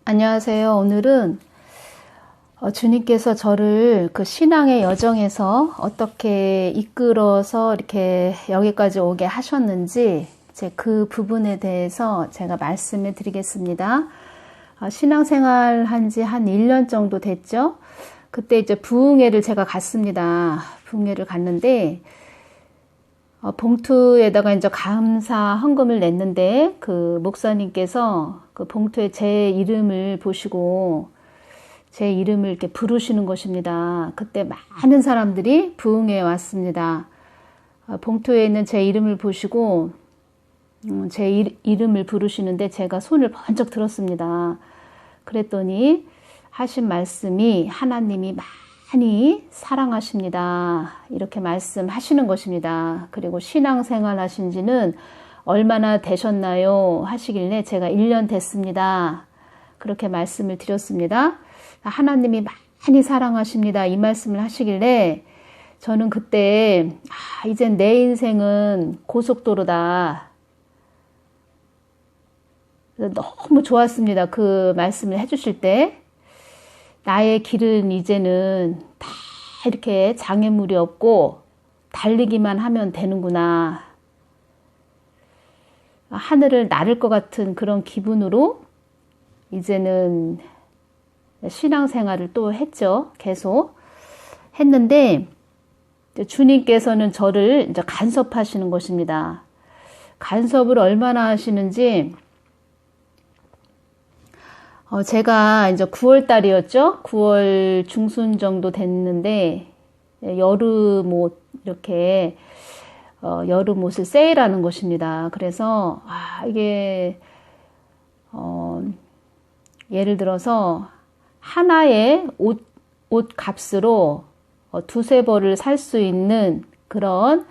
안녕하세요. 오늘은 주님께서 저를 그 신앙의 여정에서 어떻게 이끌어서 이렇게 여기까지 오게 하셨는지 그 부분에 대해서 제가 말씀을 드리겠습니다. 신앙생활 한 지 한 1년 정도 됐죠. 그때 이제 부흥회를 제가 갔습니다. 부흥회를 갔는데 봉투에다가 이제 감사 헌금을 냈는데 그 목사님께서 그 봉투에 제 이름을 보시고 제 이름을 이렇게 부르시는 것입니다. 그때 많은 사람들이 부흥회에 왔습니다. 봉투에 있는 제 이름을 보시고 제 이름을 부르시는데 제가 손을 번쩍 들었습니다. 그랬더니 하신 말씀이 하나님이 많이 사랑하십니다. 이렇게 말씀하시는 것입니다. 그리고 신앙생활 하신 지는 얼마나 되셨나요? 하시길래 제가 1년 됐습니다. 그렇게 말씀을 드렸습니다. 하나님이 많이 사랑하십니다. 이 말씀을 하시길래 저는 그때 이젠 내 인생은 고속도로다. 너무 좋았습니다. 그 말씀을 해주실 때. 나의 길은 이제는 다 이렇게 장애물이 없고 달리기만 하면 되는구나. 하늘을 나를 것 같은 그런 기분으로 이제는 신앙생활을 또 했죠. 계속 했는데 주님께서는 저를 이제 간섭하시는 것입니다. 간섭을 얼마나 하시는지 제가 이제 9월 달이었죠. 9월 중순 정도 됐는데 여름 옷 이렇게 여름 옷을 세일하는 것입니다. 그래서 이게 예를 들어서 하나의 옷 값으로 두세 벌을 살 수 있는 그런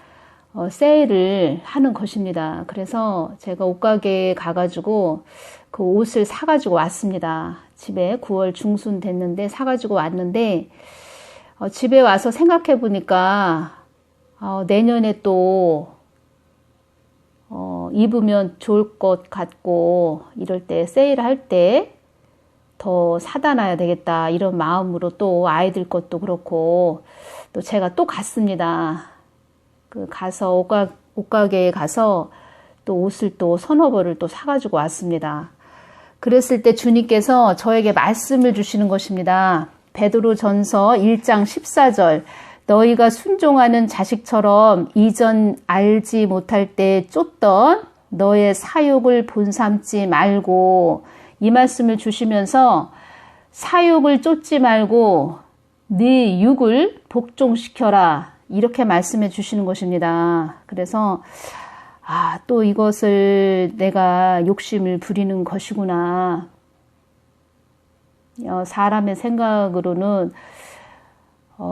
세일을 하는 것입니다. 그래서 제가 옷가게에 가가지고 그 옷을 사가지고 왔습니다. 집에 9월 중순 됐는데 사가지고 왔는데 집에 와서 생각해 보니까 내년에 또 입으면 좋을 것 같고 이럴 때 세일할 때 더 사다 놔야 되겠다 이런 마음으로 또 아이들 것도 그렇고 또 제가 또 갔습니다. 가서 옷가게에 가서 또 옷을 또 서너 벌을 또 사가지고 왔습니다. 그랬을 때 주님께서 저에게 말씀을 주시는 것입니다. 베드로전서 1장 14절 너희가 순종하는 자식처럼 이전 알지 못할 때 쫓던 너의 사욕을 본삼지 말고 이 말씀을 주시면서 사욕을 쫓지 말고 네 육을 복종시켜라 이렇게 말씀해 주시는 것입니다. 그래서 또 이것을 내가 욕심을 부리는 것이구나. 사람의 생각으로는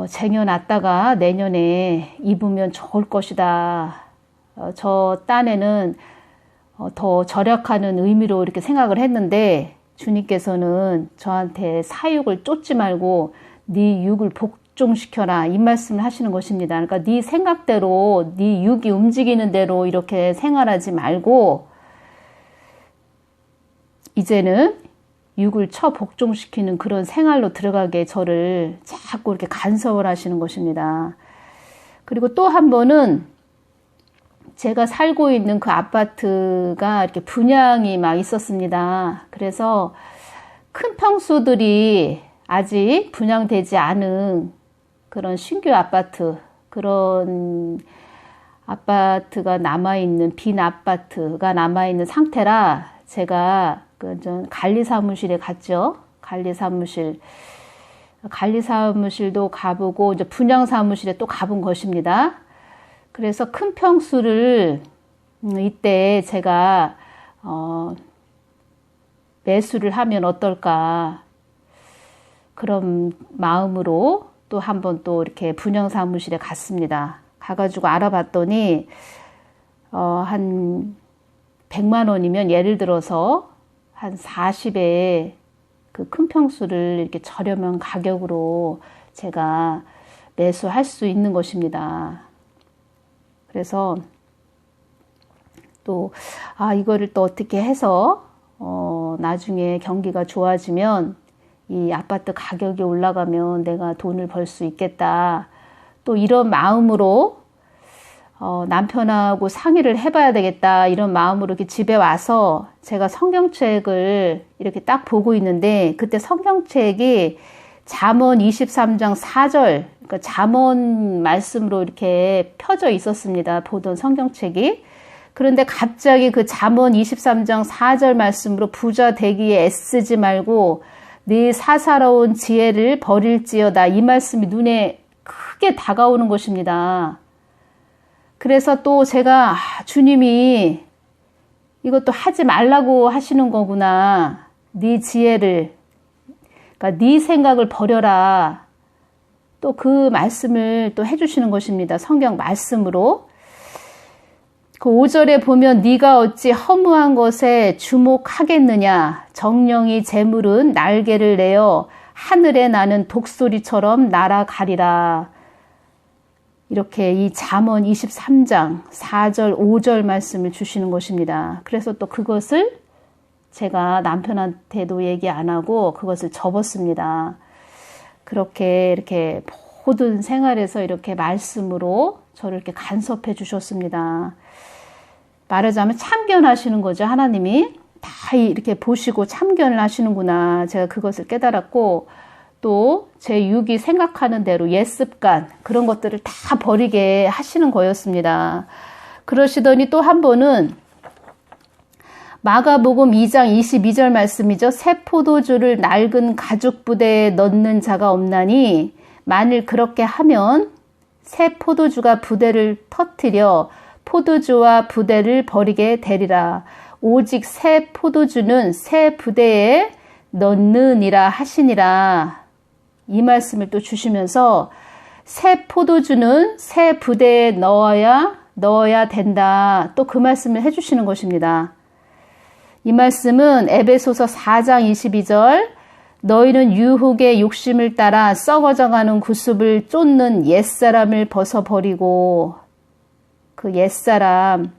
쟁여놨다가 내년에 입으면 좋을 것이다. 저 딴에는 더 절약하는 의미로 이렇게 생각을 했는데 주님께서는 저한테 사육을 쫓지 말고 네 육을 복종시켜라 이 말씀을 하시는 것입니다. 그러니까 네 생각대로 네 육이 움직이는 대로 이렇게 생활하지 말고 이제는 육을 복종시키는 그런 생활로 들어가게 저를 자꾸 이렇게 간섭을 하시는 것입니다. 그리고 또 한 번은 제가 살고 있는 그 아파트가 이렇게 분양이 막 있었습니다. 그래서 큰 평수들이 아직 분양되지 않은 그런 신규 아파트, 그런 아파트가 남아있는, 빈 아파트가 남아있는 상태라 제가 관리사무실에 갔죠. 관리사무실도 가보고 이제 분양사무실에 또 가본 것입니다. 그래서 큰 평수를 이때 제가 매수를 하면 어떨까 그런 마음으로 또 한 번 또 이렇게 분양사무실에 갔습니다. 가가지고 알아봤더니 한 100만 원이면 예를 들어서 한 40에 그 큰 평수를 이렇게 저렴한 가격으로 제가 매수할 수 있는 것입니다. 그래서 또 이거를 또 어떻게 해서 나중에 경기가 좋아지면 이 아파트 가격이 올라가면 내가 돈을 벌 수 있겠다. 또 이런 마음으로 남편하고 상의를 해봐야 되겠다. 이런 마음으로 이렇게 집에 와서 제가 성경책을 이렇게 딱 보고 있는데 그때 성경책이 잠언 23장 4절 그러니까 잠언 말씀으로 이렇게 펴져 있었습니다. 보던 성경책이. 그런데 갑자기 그 잠언 23장 4절 말씀으로 부자 되기에 애쓰지 말고 네 사사로운 지혜를 버릴지어다. 이 말씀이 눈에 크게 다가오는 것입니다. 그래서 또 제가 주님이 이것도 하지 말라고 하시는 거구나. 네 지혜를 그러니까 네 생각을 버려라. 또 그 말씀을 또 해주시는 것입니다. 성경 말씀으로. 그 5절에 보면 네가 어찌 허무한 것에 주목하겠느냐. 정령이 재물은 날개를 내어 하늘에 나는 독수리처럼 날아가리라. 이렇게 이 잠언 23장 4절 5절 말씀을 주시는 것입니다. 그래서 또 그것을 제가 남편한테도 얘기 안 하고 그것을 접었습니다. 그렇게 이렇게 모든 생활에서 이렇게 말씀으로 저를 이렇게 간섭해 주셨습니다. 말하자면 참견하시는 거죠. 하나님이 다 이렇게 보시고 참견을 하시는구나. 제가 그것을 깨달았고 또 제 육이 생각하는 대로 옛습관 그런 것들을 다 버리게 하시는 거였습니다. 그러시더니 또 한 번은 마가복음 2장 22절 말씀이죠. 새 포도주를 낡은 가죽 부대에 넣는 자가 없나니 만일 그렇게 하면 새 포도주가 부대를 터뜨려 포도주와 부대를 버리게 되리라. 오직 새 포도주는 새 부대에 넣느니라 하시니라. 이 말씀을 또 주시면서 새 포도주는 새 부대에 넣어야 된다. 또 그 말씀을 해주시는 것입니다. 이 말씀은 에베소서 4장 22절 너희는 유혹의 욕심을 따라 썩어져가는 구습을 쫓는 옛사람을 벗어버리고 그 옛사람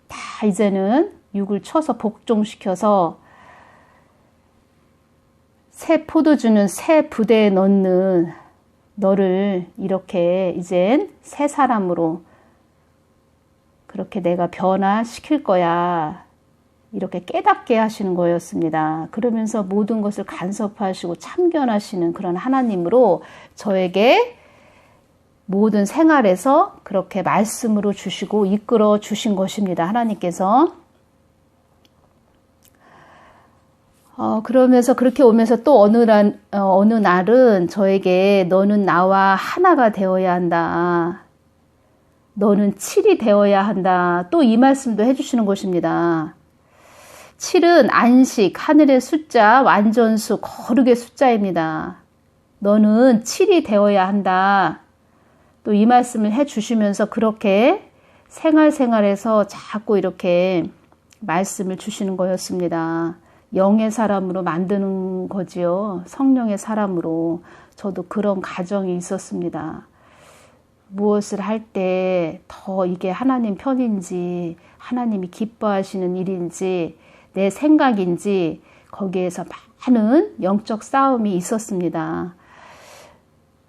다 이제는 육을 쳐서 복종시켜서 새 포도주는 새 부대에 넣는 너를 이렇게 이젠 새 사람으로 그렇게 내가 변화시킬 거야. 이렇게 깨닫게 하시는 거였습니다. 그러면서 모든 것을 간섭하시고 참견하시는 그런 하나님으로 저에게 모든 생활에서 그렇게 말씀으로 주시고 이끌어 주신 것입니다. 하나님께서. 그러면서 그렇게 오면서 또 어느 날은 저에게 너는 나와 하나가 되어야 한다. 너는 7이 되어야 한다. 또 이 말씀도 해주시는 것입니다. 7은 안식, 하늘의 숫자, 완전수, 거룩의 숫자입니다. 너는 7이 되어야 한다. 또 이 말씀을 해주시면서 그렇게 생활에서 자꾸 이렇게 말씀을 주시는 거였습니다. 영의 사람으로 만드는 거지요. 성령의 사람으로. 저도 그런 가정이 있었습니다. 무엇을 할 때 더 이게 하나님 편인지 하나님이 기뻐하시는 일인지 내 생각인지 거기에서 많은 영적 싸움이 있었습니다.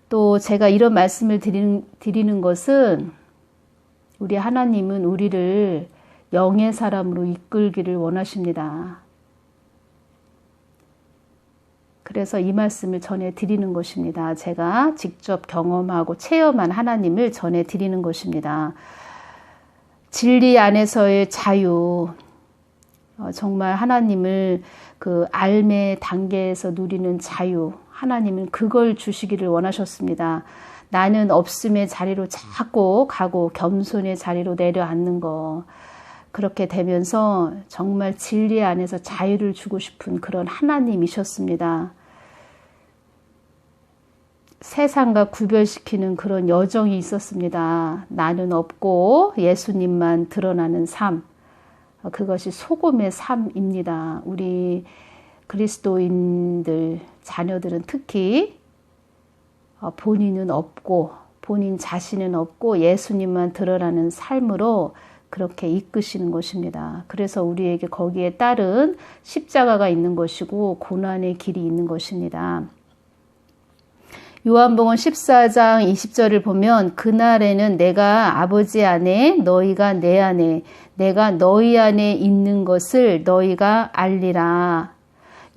또 제가 이런 말씀을 드리는 것은 우리 하나님은 우리를 영의 사람으로 이끌기를 원하십니다. 그래서 이 말씀을 전해드리는 것입니다. 제가 직접 경험하고 체험한 하나님을 전해드리는 것입니다. 진리 안에서의 자유, 정말 하나님을 그 알매 단계에서 누리는 자유, 하나님은 그걸 주시기를 원하셨습니다. 나는 없음의 자리로 자꾸 가고 겸손의 자리로 내려앉는 거. 그렇게 되면서 정말 진리 안에서 자유를 주고 싶은 그런 하나님이셨습니다. 세상과 구별시키는 그런 여정이 있었습니다. 나는 없고 예수님만 드러나는 삶. 그것이 소금의 삶입니다. 우리 그리스도인들, 자녀들은 특히 본인은 없고 본인 자신은 없고 예수님만 드러나는 삶으로 그렇게 이끄시는 것입니다. 그래서 우리에게 거기에 따른 십자가가 있는 것이고 고난의 길이 있는 것입니다. 요한복음 14장 20절을 보면 그날에는 내가 아버지 안에 너희가 내 안에 내가 너희 안에 있는 것을 너희가 알리라.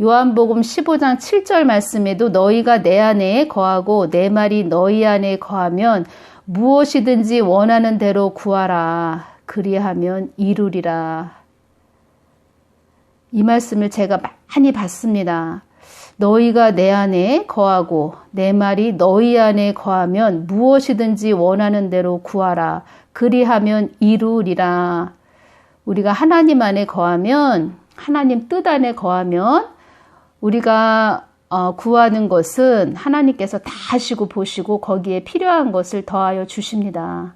요한복음 15장 7절 말씀에도 너희가 내 안에 거하고 내 말이 너희 안에 거하면 무엇이든지 원하는 대로 구하라. 그리하면 이루리라. 이 말씀을 제가 많이 봤습니다. 너희가 내 안에 거하고 내 말이 너희 안에 거하면 무엇이든지 원하는 대로 구하라. 그리하면 이루리라. 우리가 하나님 안에 거하면, 하나님 뜻 안에 거하면 우리가 구하는 것은 하나님께서 다 하시고 보시고 거기에 필요한 것을 더하여 주십니다.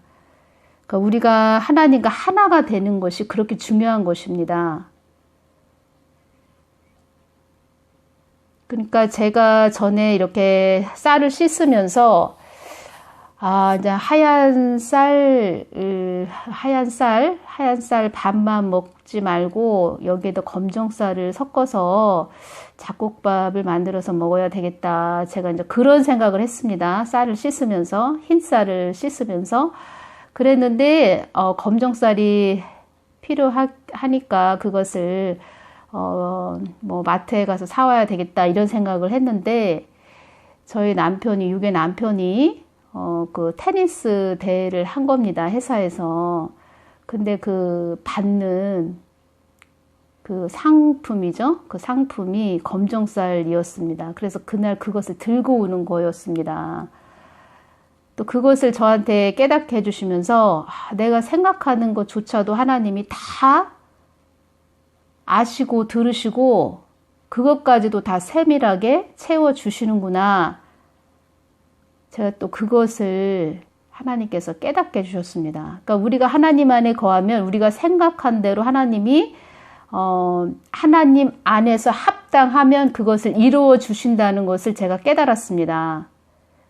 그러니까 우리가 하나님과 하나가 되는 것이 그렇게 중요한 것입니다. 그러니까 제가 전에 이렇게 쌀을 씻으면서 이제 하얀 쌀 밥만 먹지 말고 여기에도 검정쌀을 섞어서 잡곡밥을 만들어서 먹어야 되겠다. 제가 이제 그런 생각을 했습니다. 쌀을 씻으면서, 흰 쌀을 씻으면서. 그랬는데, 검정쌀이 필요하니까 그것을, 마트에 가서 사와야 되겠다. 이런 생각을 했는데, 저희 남편이, 육의 남편이, 그 테니스 대회를 한 겁니다. 회사에서. 근데 그 받는 그 상품이죠. 그 상품이 검정쌀이었습니다. 그래서 그날 그것을 들고 오는 거였습니다. 또 그것을 저한테 깨닫게 해주시면서 내가 생각하는 것조차도 하나님이 다 아시고 들으시고 그것까지도 다 세밀하게 채워주시는구나. 제가 또 그것을 하나님께서 깨닫게 해주셨습니다. 그러니까 우리가 하나님 안에 거하면 우리가 생각한 대로 하나님이 하나님 안에서 합당하면 그것을 이루어 주신다는 것을 제가 깨달았습니다.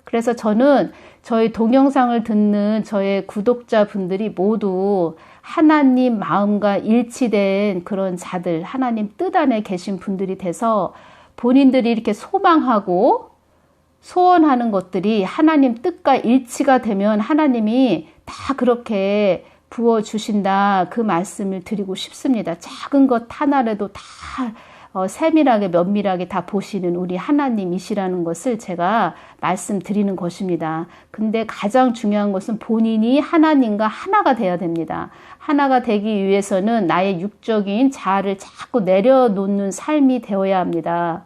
그래서 저는 저희 동영상을 듣는 저의 구독자분들이 모두 하나님 마음과 일치된 그런 자들, 하나님 뜻 안에 계신 분들이 돼서 본인들이 이렇게 소망하고 소원하는 것들이 하나님 뜻과 일치가 되면 하나님이 다 그렇게 부어주신다. 그 말씀을 드리고 싶습니다. 작은 것 하나라도 다 세밀하게 면밀하게 다 보시는 우리 하나님이시라는 것을 제가 말씀드리는 것입니다. 근데 가장 중요한 것은 본인이 하나님과 하나가 되어야 됩니다. 하나가 되기 위해서는 나의 육적인 자아를 자꾸 내려놓는 삶이 되어야 합니다.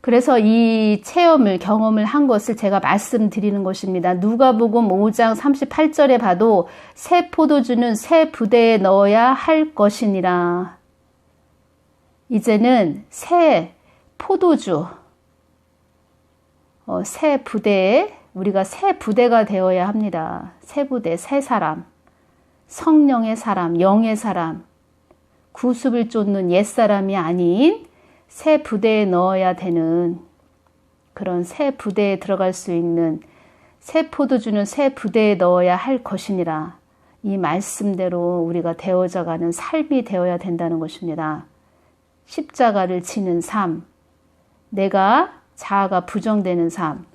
그래서 이 체험을, 경험을 한 것을 제가 말씀드리는 것입니다. 누가복음 5장 38절에 봐도 새 포도주는 새 부대에 넣어야 할 것이니라. 이제는 새 포도주, 새 부대에, 우리가 새 부대가 되어야 합니다. 새 부대, 새 사람, 성령의 사람, 영의 사람, 구습을 쫓는 옛사람이 아닌 새 부대에 넣어야 되는 그런 새 부대에 들어갈 수 있는 새 포도주는 새 부대에 넣어야 할 것이니라. 이 말씀대로 우리가 되어져가는 삶이 되어야 된다는 것입니다. 십자가를 지는 삶, 내가 자아가 부정되는 삶,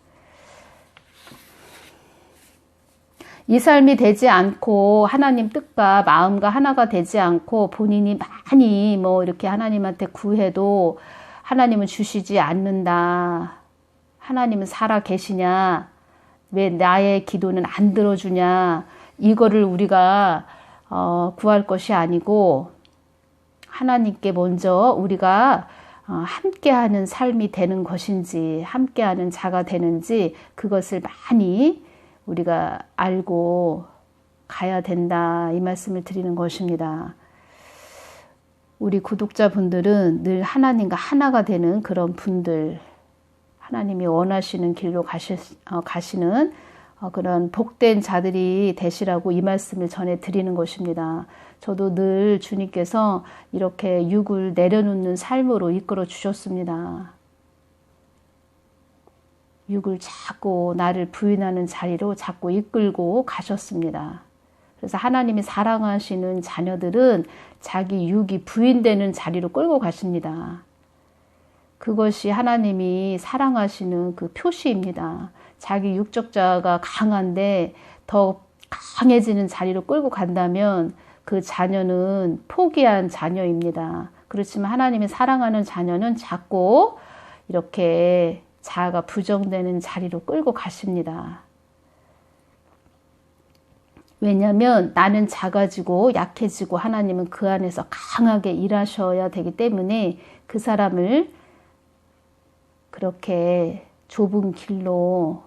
이 삶이 되지 않고 하나님 뜻과 마음과 하나가 되지 않고 본인이 많이 이렇게 하나님한테 구해도 하나님은 주시지 않는다. 하나님은 살아 계시냐? 왜 나의 기도는 안 들어주냐? 이거를 우리가 구할 것이 아니고 하나님께 먼저 우리가 함께하는 삶이 되는 것인지 함께하는 자가 되는지 그것을 많이 우리가 알고 가야 된다. 이 말씀을 드리는 것입니다. 우리 구독자분들은 늘 하나님과 하나가 되는 그런 분들, 하나님이 원하시는 길로 가시는 그런 복된 자들이 되시라고 이 말씀을 전해드리는 것입니다. 저도 늘 주님께서 이렇게 육을 내려놓는 삶으로 이끌어 주셨습니다. 육을 자꾸 나를 부인하는 자리로 자꾸 이끌고 가셨습니다. 그래서 하나님이 사랑하시는 자녀들은 자기 육이 부인되는 자리로 끌고 가십니다. 그것이 하나님이 사랑하시는 그 표시입니다. 자기 육적 자가 강한데 더 강해지는 자리로 끌고 간다면 그 자녀는 포기한 자녀입니다. 그렇지만 하나님이 사랑하는 자녀는 자꾸 이렇게 자아가 부정되는 자리로 끌고 가십니다. 왜냐하면 나는 작아지고 약해지고 하나님은 그 안에서 강하게 일하셔야 되기 때문에 그 사람을 그렇게 좁은 길로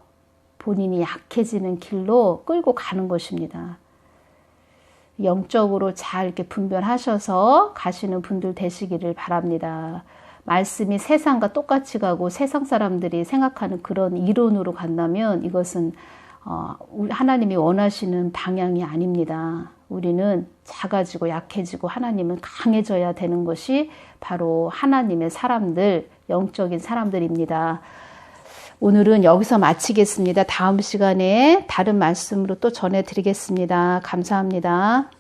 본인이 약해지는 길로 끌고 가는 것입니다. 영적으로 잘 이렇게 분별하셔서 가시는 분들 되시기를 바랍니다. 말씀이 세상과 똑같이 가고 세상 사람들이 생각하는 그런 이론으로 간다면 이것은 하나님이 원하시는 방향이 아닙니다. 우리는 작아지고 약해지고 하나님은 강해져야 되는 것이 바로 하나님의 사람들, 영적인 사람들입니다. 오늘은 여기서 마치겠습니다. 다음 시간에 다른 말씀으로 또 전해드리겠습니다. 감사합니다.